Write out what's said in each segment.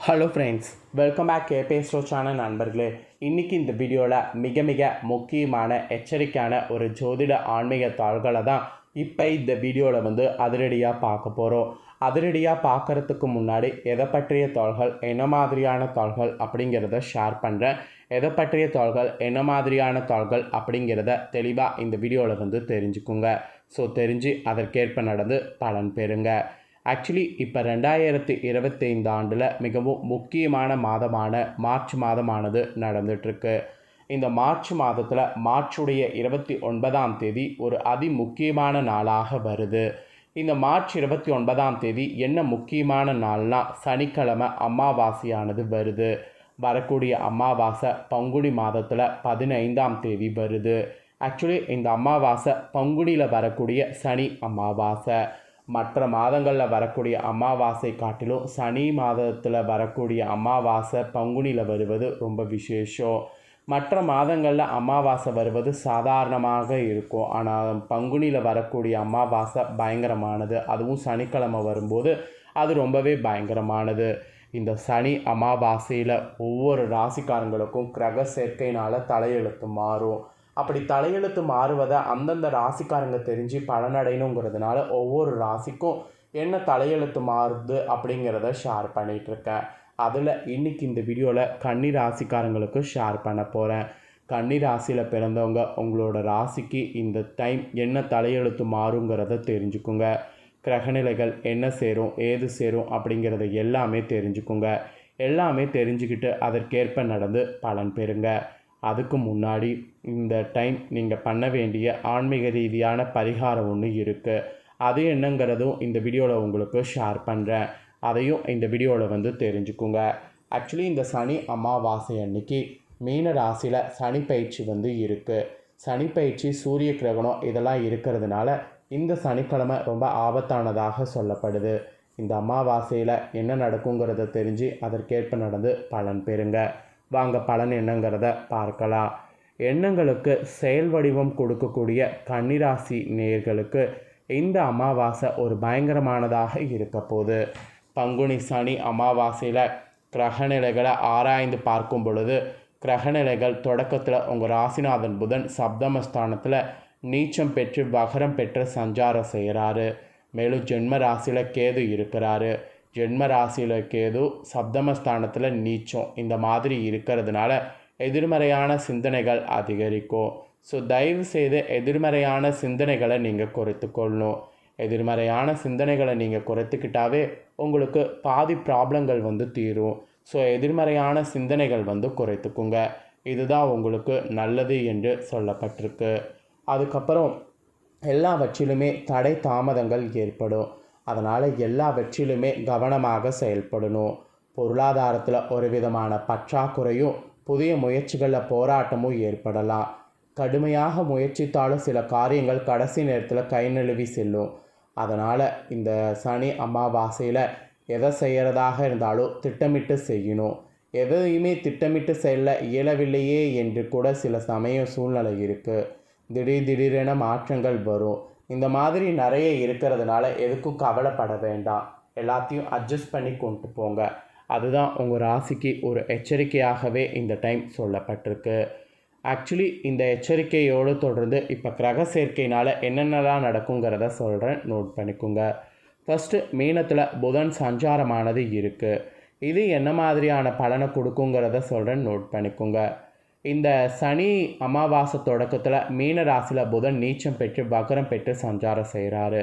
Hello friends, welcome back கேபேஸ்டோ channel நண்பர்களே. இன்றைக்கி இந்த வீடியோவில் மிக மிக முக்கியமான எச்சரிக்கையான ஒரு ஜோதிட ஆன்மீக தாள்களை தான் இப்போ இந்த வீடியோவில் அதிரடியாக பார்க்க போகிறோம். அதிரடியாக பார்க்குறதுக்கு முன்னாடி எதை பற்றிய தாள்கள், என்ன மாதிரியான தாள்கள் அப்படிங்கிறத ஷேர் பண்ணுறேன். எதை பற்றிய தாள்கள், என்ன மாதிரியான தாள்கள் அப்படிங்கிறத தெளிவாக இந்த வீடியோவில் தெரிஞ்சுக்குங்க. ஸோ தெரிஞ்சு அதற்கேற்ப நடந்து பலன் பெறுங்க. ஆக்சுவலி இப்போ 2025 ஆண்டில் மிகவும் முக்கியமான மாதமான மார்ச் மாதமானது நடந்துகிட்ருக்கு. இந்த மார்ச் மாதத்தில் மார்ச்சுடைய 29ஆம் தேதி ஒரு அதி முக்கியமான நாளாக வருது. இந்த மார்ச் 29ஆம் தேதி என்ன முக்கியமான நாள்னால் சனிக்கிழமை அமாவாசையானது வருது. வரக்கூடிய அமாவாசை பங்குனி மாதத்தில் 15ஆம் தேதி வருது. ஆக்சுவலி இந்த அமாவாசை பங்குனியில் வரக்கூடிய சனி அமாவாசை. மற்ற மாதங்களில் வரக்கூடிய அமாவாசை காட்டிலும் சனி மாதத்தில் வரக்கூடிய அமாவாசை பங்குனியில் வருவது ரொம்ப விசேஷம். மற்ற மாதங்களில் அமாவாசை வருவது சாதாரணமாக இருக்கும். ஆனால் பங்குனியில் வரக்கூடிய அமாவாசை பயங்கரமானது. அதுவும் சனிக்கிழமை வரும்போது அது ரொம்பவே பயங்கரமானது. இந்த சனி அமாவாசையில் ஒவ்வொரு ராசிக்காரங்களுக்கும் கிரக சேர்க்கையினால் தலையெழுத்து மாறும். அப்படி தலையெழுத்து மாறுவதை அந்தந்த ராசிக்காரங்க தெரிஞ்சு பலனடையணுங்கிறதுனால ஒவ்வொரு ராசிக்கும் என்ன தலையெழுத்து மாறுது அப்படிங்கிறத ஷேர் பண்ணிகிட்ருக்கேன். அதில் இன்றைக்கி இந்த வீடியோவில் கன்னி ராசிக்காரங்களுக்கு ஷேர் பண்ண போகிறேன். கன்னி ராசியில் பிறந்தவங்க உங்களோட ராசிக்கு இந்த டைம் என்ன தலையெழுத்து மாறுங்கிறத தெரிஞ்சுக்குங்க. கிரகநிலைகள் என்ன சேரும், ஏது சேரும் அப்படிங்கிறத எல்லாமே தெரிஞ்சுக்குங்க. எல்லாமே தெரிஞ்சுக்கிட்டு அதற்கேற்ப நடந்து பலன் பெறுங்க. அதுக்கு முன்னாடி இந்த டைம் நீங்கள் பண்ண வேண்டிய ஆன்மீக ரீதியான பரிகாரம் ஒன்று இருக்குது. அது என்னங்கிறதும் இந்த வீடியோவில் உங்களுக்கு ஷேர் பண்ணுறேன். அதையும் இந்த வீடியோவில் தெரிஞ்சுக்குங்க. ஆக்சுவலி இந்த சனி அமாவாசை அன்னைக்கு மீன ராசியில் சனி பயிற்சி இருக்குது. சனி பயிற்சி, சூரிய கிரகணம் இதெல்லாம் இருக்கிறதுனால இந்த சனிக்கிழமை ரொம்ப ஆபத்தானதாக சொல்லப்படுது. இந்த அமாவாசையில் என்ன நடக்குங்கிறத தெரிஞ்சு அதற்கேற்ப நடந்து பலன் பெறுங்க. வாங்க பலன் என்னங்கிறத பார்க்கலாம். எண்ணங்களுக்கு செயல் வடிவம் கொடுக்கக்கூடிய கன்னிராசி நேயர்களுக்கு இந்த அமாவாசை ஒரு பயங்கரமானதாக இருக்க போகுது. பங்குனி சனி அமாவாசையில் கிரகநிலைகளை ஆராய்ந்து பார்க்கும் பொழுது கிரகநிலைகள் தொடக்கத்தில் உங்கள் ராசிநாதன் புதன் சப்தமஸ்தானத்தில் நீச்சம் பெற்று வகரம் பெற்று சஞ்சாரம் செய்கிறாரு. மேலும் ஜென்ம ராசியில் கேது இருக்கிறாரு. ஜென்ம ராசியில் கேது சப்தமஸ்தானத்தில் நீச்சம். இந்த மாதிரி இருக்கிறதுனால எதிர்மறையான சிந்தனைகள் அதிகரிக்கும். ஸோ தயவு செய்து எதிர்மறையான சிந்தனைகளை நீங்கள் குறைத்துக்கொள்ளணும். எதிர்மறையான சிந்தனைகளை நீங்கள் குறைத்துக்கிட்டாவே உங்களுக்கு பாதி ப்ராப்ளங்கள் தீரும். ஸோ எதிர்மறையான சிந்தனைகள் குறைத்துக்குங்க. இதுதான் உங்களுக்கு நல்லது என்று சொல்லப்பட்டிருக்கு. அதுக்கப்புறம் எல்லாவற்றிலுமே தடை தாமதங்கள் ஏற்படும். அதனால் எல்லாவற்றிலுமே கவனமாக செயல்படணும். பொருளாதாரத்தில் ஒரு விதமான பற்றாக்குறையும் புதிய முயற்சிகளில் போராட்டமும் ஏற்படலாம். கடுமையாக முயற்சித்தாலும் சில காரியங்கள் கடைசி நேரத்தில் கை நழுவி செல்லும். அதனால் இந்த சனி அமாவாசையில் எதை செய்கிறதாக இருந்தாலும் திட்டமிட்டு செய்யணும். எதையுமே திட்டமிட்டு செல்ல இயலவில்லையே என்று கூட சில சமயம் சூழ்நிலை இருக்குது. திடீரென மாற்றங்கள் வரும். இந்த மாதிரி நிறைய இருக்கிறதுனால எதுக்கும் கவலைப்பட வேண்டாம். எல்லாத்தையும் அட்ஜஸ்ட் பண்ணி கொண்டு போங்க. அதுதான் உங்கள் ராசிக்கு ஒரு எச்சரிக்கையாகவே இந்த டைம் சொல்லப்பட்டிருக்கு. ஆக்சுவலி இந்த எச்சரிக்கையோடு தொடர்ந்து இப்போ கிரக சேர்க்கையினால் என்னென்னலாம் நடக்குங்கிறத சொல்கிறேன், நோட் பண்ணிக்கோங்க. ஃபஸ்ட்டு மீனத்தில் புதன் சஞ்சாரமானது இருக்குது. இது என்ன மாதிரியான பலனை கொடுக்குங்கிறத சொல்கிறேன், நோட் பண்ணிக்கோங்க. இந்த சனி அமாவாசை தொடக்கத்தில் மீன ராசியில் புதன் நீச்சம் பெற்று வகரம் பெற்று சஞ்சாரம் செய்கிறாரு.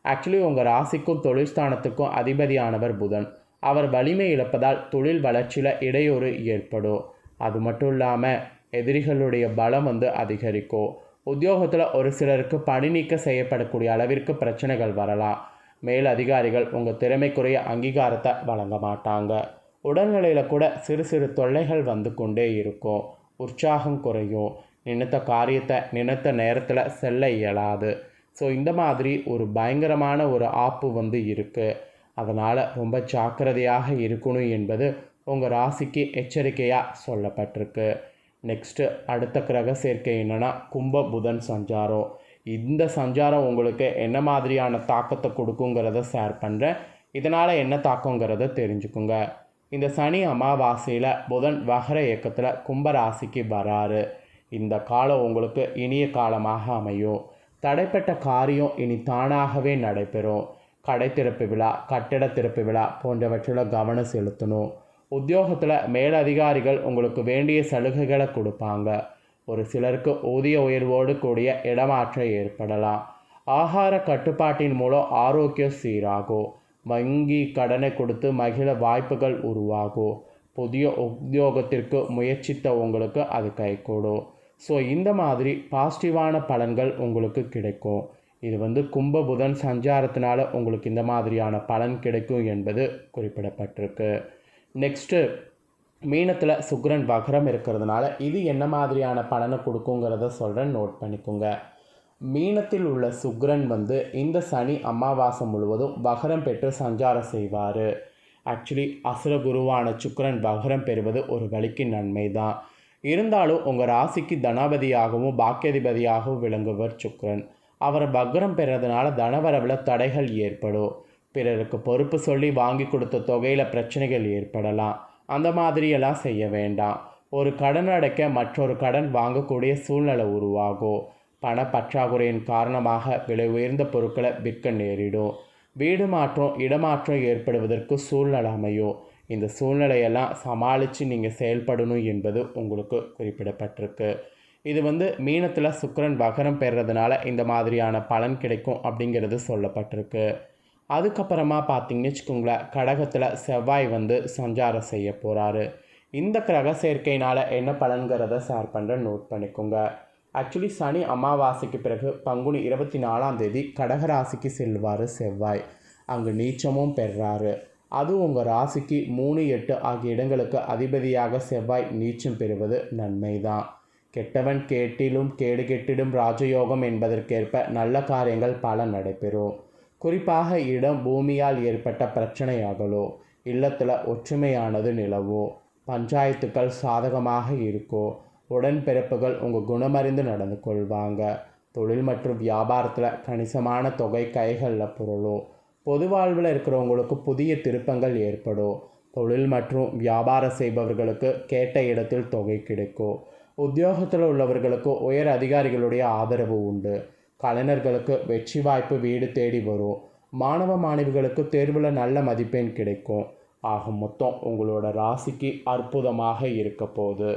ஆக்சுவலி உங்கள் ராசிக்கும் தொழில் ஸ்தானத்துக்கும் அதிபதியானவர் புதன். அவர் வலிமை இழப்பதால் தொழில் வளர்ச்சியில் இடையூறு ஏற்படும். அது மட்டும் இல்லாமல் எதிரிகளுடைய பலம் அதிகரிக்கும். உத்தியோகத்தில் ஒரு சிலருக்கு பணி நீக்க செய்யப்படக்கூடிய அளவிற்கு பிரச்சனைகள் வரலாம். மேல் அதிகாரிகள் உங்கள் திறமைக்குரிய அங்கீகாரத்தை வழங்க மாட்டாங்க. உடல்நிலையில் கூட சிறு சிறு தொல்லைகள் கொண்டே இருக்கும். உற்சாகம் குறையும். நினைத்த காரியத்தை நினைத்த நேரத்தில் செல்ல இயலாது. ஸோ இந்த மாதிரி ஒரு பயங்கரமான ஒரு ஆப்பு இருக்குது. அதனால் ரொம்ப ஜாக்கிரதையாக இருக்கணும் என்பது உங்கள் ராசிக்கு எச்சரிக்கையாக சொல்லப்பட்டிருக்கு. நெக்ஸ்ட்டு அடுத்த கிரக சேர்க்கை என்னென்னா கும்ப புதன் சஞ்சாரம். இந்த சஞ்சாரம் உங்களுக்கு என்ன மாதிரியான தாக்கத்தை கொடுக்குங்கிறத ஷேர் பண்ணுறேன். இதனால் என்ன தாக்கங்கிறத தெரிஞ்சுக்குங்க. இந்த சனி அமாவாசையில் புதன் வகர இயக்கத்தில் கும்பராசிக்கு வராரு. இந்த காலம் உங்களுக்கு இனிய காலமாக அமையும். தடைப்பட்ட காரியம் இனி தானாகவே நடைபெறும். கடை திறப்பு விழா, கட்டிட திறப்பு விழா போன்றவற்றில் கவனம் செலுத்தணும். உத்தியோகத்தில் மேலதிகாரிகள் உங்களுக்கு வேண்டிய சலுகைகளை கொடுப்பாங்க. ஒரு சிலருக்கு ஊதிய உயர்வோடு கூடிய இடமாற்றம் ஏற்படலாம். ஆகார கட்டுப்பாட்டின் மூலம் ஆரோக்கியம் சீராகும். வங்கி கடனை கொடுத்து மகிழ வாய்ப்புகள் உருவாகும். புதிய உத்தியோகத்திற்கு முயற்சித்த உங்களுக்கு அது கைகூடும். ஸோ இந்த மாதிரி பாசிட்டிவான பலன்கள் உங்களுக்கு கிடைக்கும். இது கும்ப புதன் சஞ்சாரத்தினால உங்களுக்கு இந்த மாதிரியான பலன் கிடைக்கும் என்பது குறிப்பிடப்பட்டிருக்கு. நெக்ஸ்ட்டு மீனத்தில் சுக்கிரன் வக்ரம் இருக்கிறதுனால இது என்ன மாதிரியான பலனை கொடுக்குங்கிறத சொல்கிறேன், நோட் பண்ணிக்கோங்க. மீனத்தில் உள்ள சுக்கிரன் இந்த சனி அமாவாசை முழுவதும் வக்ரம் பெற்று சஞ்சாரம் செய்வார். ஆக்சுவலி அசுர குருவான சுக்கிரன் வக்ரம் பெறுவது ஒரு வழிக்கு நன்மை தான். இருந்தாலும் உங்கள் ராசிக்கு தனாபதியாகவும் பாக்கியாதிபதியாகவும் விளங்குவர் சுக்கிரன். அவர் வக்ரம் பெறதுனால தனவரவில் தடைகள் ஏற்படும். பிறருக்கு பொறுப்பு சொல்லி வாங்கி கொடுத்த தொகையில் பிரச்சனைகள் ஏற்படலாம். அந்த மாதிரியெல்லாம் செய்ய வேண்டாம். ஒரு கடன் அடைக்க மற்றொரு கடன் வாங்கக்கூடிய சூழ்நிலை உருவாகும். பண பற்றாக்குறையின் காரணமாக விலை உயர்ந்த பொருட்களை விற்க நேரிடும். வீடு மாற்றம், இடமாற்றம் ஏற்படுவதற்கு சூழ்நிலை அமையும். இந்த சூழ்நிலையெல்லாம் சமாளித்து நீங்கள் செயல்படணும் என்பது உங்களுக்கு குறிப்பிடப்பட்டிருக்கு. இது மீனத்தில் சுக்கிரன் வக்ரம் பெறுறதுனால இந்த மாதிரியான பலன் கிடைக்கும் அப்படிங்கிறது சொல்லப்பட்டிருக்கு. அதுக்கப்புறமா பார்த்தீங்கன்னு வச்சுக்கோங்களேன், கடகத்தில் செவ்வாய் சஞ்சாரம் செய்ய போகிறாரு. இந்த கிரக சேர்க்கையினால் என்ன பலன்கிறத ஷேர் பண்ணுற, நோட் பண்ணிக்கோங்க. ஆக்சுவலி சனி அமாவாசைக்கு பிறகு பங்குனி 24ஆம் தேதி கடகராசிக்கு செல்வார் செவ்வாய். அங்கு நீச்சமும் பெறுறாரு. அதுவும் உங்கள் ராசிக்கு 3, 8 ஆகிய இடங்களுக்கு அதிபதியாக செவ்வாய் நீச்சம் பெறுவது நன்மை தான். கெட்டவன் கேட்டிலும் கேடு கெட்டிடும் ராஜயோகம் என்பதற்கேற்ப நல்ல காரியங்கள் பல நடைபெறும். குறிப்பாக இடம் பூமியால் ஏற்பட்ட பிரச்சனையாகலோ இல்லத்தில் ஒற்றுமையானது நிலவோ, பஞ்சாயத்துக்கள் சாதகமாக இருக்கோ, உடன்பிறப்புகள் உங்கள் குணமறிந்து நடந்து கொள்வாங்க. தொழில் மற்றும் வியாபாரத்தில் கணிசமான தொகை கைகளில் பொருளும். பொது வாழ்வில் இருக்கிறவங்களுக்கு புதிய திருப்பங்கள் ஏற்படும். தொழில் மற்றும் வியாபாரம் செய்பவர்களுக்கு கேட்ட இடத்தில் தொகை கிடைக்கும். உத்தியோகத்தில் உள்ளவர்களுக்கு உயர் அதிகாரிகளுடைய ஆதரவு உண்டு. கலைஞர்களுக்கு வெற்றி வாய்ப்பு வீடு தேடி வரும். மாணவ மாணவிகளுக்கு தேர்வில் நல்ல மதிப்பெண் கிடைக்கும். ஆக மொத்தம் உங்களோட ராசிக்கு அற்புதமாக இருக்க போகுது.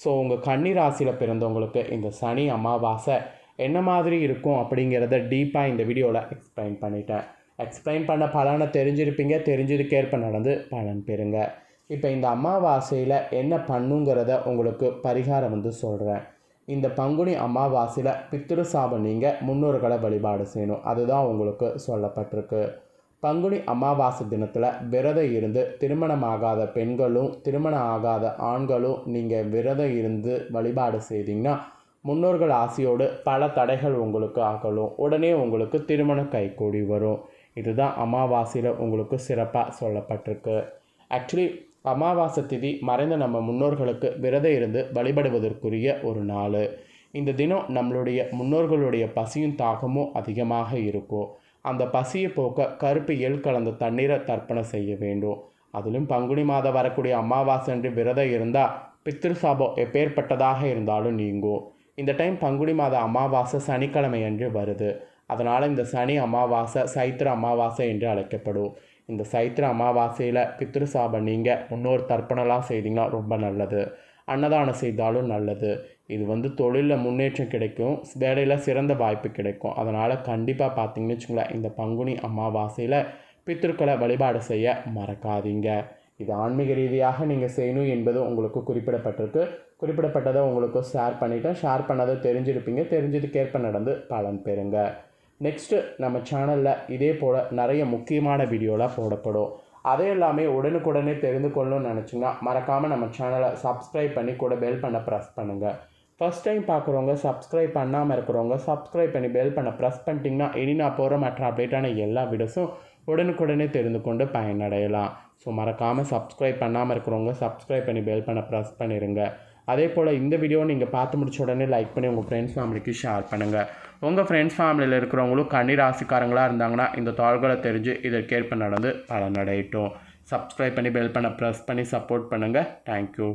ஸோ உங்கள் கன்னி ராசியில் பிறந்தவங்களுக்கு இந்த சனி அமாவாசை என்ன மாதிரி இருக்கும் அப்படிங்கிறத டீப்பாக இந்த வீடியோவில் எக்ஸ்பிளைன் பண்ணிட்டேன். எக்ஸ்பிளைன் பண்ண பலனை தெரிஞ்சிருப்பீங்க. தெரிஞ்சதுக்கேற்ப நடந்து பலன் பெறுங்க. இப்போ இந்த அமாவாசையில் என்ன பண்ணுங்கிறத உங்களுக்கு பரிகாரம் சொல்கிறேன். இந்த பங்குனி அமாவாசையில் பித்ரு சாபம் நீங்கள் முன்னோர்களை வழிபாடு செய்யணும். அதுதான் உங்களுக்கு சொல்லப்பட்டிருக்கு. பங்குனி அமாவாசை தினத்தில் விரதம் இருந்து திருமணமாகாத பெண்களும் திருமணம் ஆகாத ஆண்களும் நீங்கள் விரதம் இருந்து வழிபாடு செய்தீங்கன்னா முன்னோர்கள் ஆசையோடு பல தடைகள் உங்களுக்கு ஆகலும். உடனே உங்களுக்கு திருமணம் கைகூடி வரும். இதுதான் அமாவாசையில் உங்களுக்கு சிறப்பாக சொல்லப்பட்டிருக்கு. ஆக்சுவலி அமாவாசை திதி மறைந்த நம்ம முன்னோர்களுக்கு விரதம் இருந்து வழிபடுவதற்குரிய ஒரு நாள். இந்த தினம் நம்மளுடைய முன்னோர்களுடைய பசியும் தாகமும் அதிகமாக இருக்கும். அந்த பசியை போக்க கருப்பு எள் கலந்த தண்ணீரை தர்ப்பணம் செய்ய வேண்டும். அதிலும் பங்குனி மாதம் வரக்கூடிய அமாவாசை அன்று விரதம் இருந்தால் பித்ரு சாபம் எப்பேற்பட்டதாக இருந்தாலும் நீங்கும். இந்த டைம் பங்குனி மாத அமாவாசை சனிக்கிழமை அன்று வருது. அதனால் இந்த சனி அமாவாசை சைத்திர அமாவாசை என்று அழைக்கப்படும். இந்த சைத்திர அமாவாசையில் பித்ரு சாபம் நீங்கள் முன்னோர் தர்ப்பணம்லாம் செய்தீங்கன்னா ரொம்ப நல்லது. அன்னதானம் செய்தாலும் நல்லது. இது தொழிலில் முன்னேற்றம் கிடைக்கும். வேலையில் சிறந்த வாய்ப்பு கிடைக்கும். அதனால் கண்டிப்பாக பார்த்தீங்கன்னு வச்சுங்களேன், இந்த பங்குனி அமாவாசையில் பித்ருக்களை வழிபாடு செய்ய மறக்காதீங்க. இது ஆன்மீக ரீதியாக நீங்கள் செய்யணும் என்பது உங்களுக்கு குறிப்பிடப்பட்டிருக்கு. குறிப்பிடப்பட்டதை உங்களுக்கு ஷேர் பண்ணிவிட்டேன். ஷேர் பண்ணதை தெரிஞ்சிருப்பீங்க. தெரிஞ்சதுக்கேற்ப நடந்து பலன் பெறுங்க. நெக்ஸ்ட்டு நம்ம சேனலில் இதே போல் நிறைய முக்கியமான வீடியோலாம் போடப்படும். அதே எல்லாமே உடனுக்குடனே தெரிந்து கொள்ளணும்னு நினச்சிங்கன்னா மறக்காமல் நம்ம சேனலை சப்ஸ்கிரைப் பண்ணி கூட பெல் பண்ண ப்ரெஸ் பண்ணுங்கள். ஃபஸ்ட் டைம் பார்க்குறவங்க, சப்ஸ்கிரைப் பண்ணாமல் இருக்கிறவங்க சப்ஸ்கிரைப் பண்ணி பெல் பண்ண ப்ரெஸ் பண்ணிட்டீங்கன்னா இனி நான் போகிற மற்ற அப்டேட்டான எல்லா வீடியோஸும் உடனுக்குடனே தெரிந்து கொண்டு பயனடையலாம். ஸோ மறக்காமல் சப்ஸ்கிரைப் பண்ணாமல் இருக்கிறவங்க சப்ஸ்கிரைப் பண்ணி பெல் பண்ண ப்ரெஸ் பண்ணிடுங்க. அதே போல் இந்த வீடியோ நீங்கள் பார்த்து முடிச்ச உடனே லைக் பண்ணி உங்கள் ஃப்ரெண்ட்ஸ் ஃபேமிலிக்கு ஷேர் பண்ணுங்கள். உங்கள் ஃப்ரெண்ட்ஸ் ஃபேமிலியில் இருக்கிறவங்களும் கன்னி ராசிக்காரங்களாக இருந்தாங்கன்னா இந்த தாள்களை தெரிஞ்சு இதற்கேற்ப நடந்து பலனடையட்டும். சப்ஸ்கிரைப் பண்ணி பெல் பண்ண ப்ரெஸ் பண்ணி சப்போர்ட் பண்ணுங்கள். தேங்க்யூ.